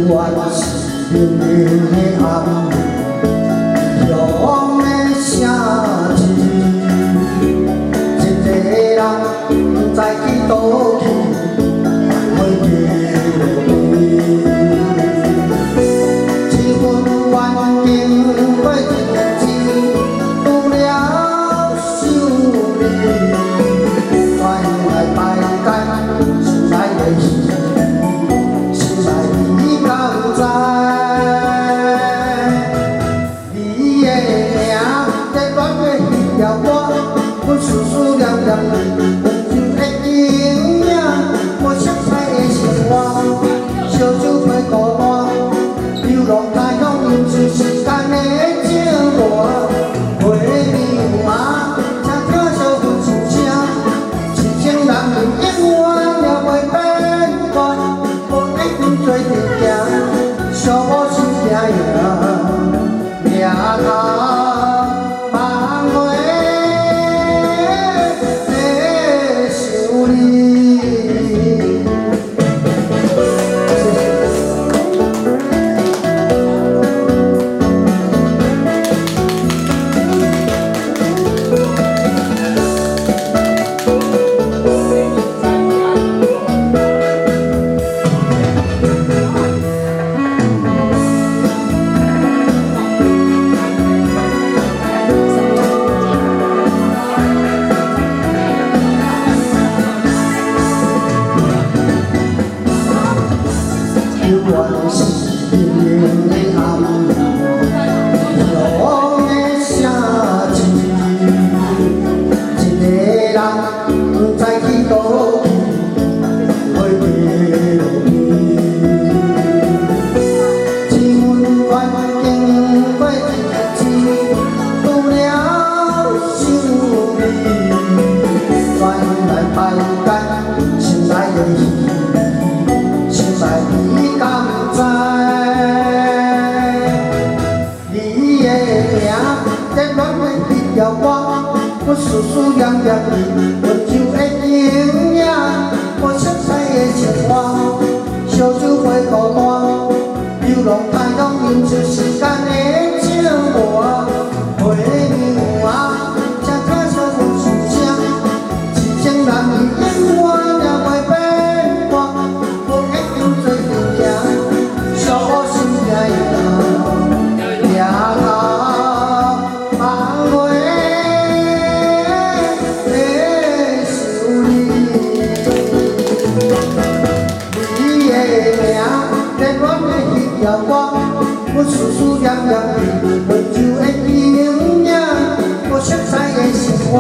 我是冷冷的暗，风的城市，一个人不知去倒去，会迷路一份愿景过一个字，除了想你，转来拜间，心内的事。 阮思思念念你，温柔的影影，我色彩的生活，烧酒配孤单，流浪他乡忍受时间的折磨，回忆嘛，才听相份心声，痴情人永远也袂变卦，无一定做阵行，相互心疼呀，命头。 我是冷冷的暗，风的城市，一个人不知去倒去，会迷路一份愿景过一个字，除了想你，转来拜间，心内的戏。 实在你敢知？你的名在阮的彼条歌，我思思念念你，温柔的影影，我色彩的生活，烧酒配孤单，流浪他乡忍受时间的折磨，回忆啊，才听相份心声，痴情男儿永远也袂变。 我思思念念你，温柔的影影，我色彩的生活。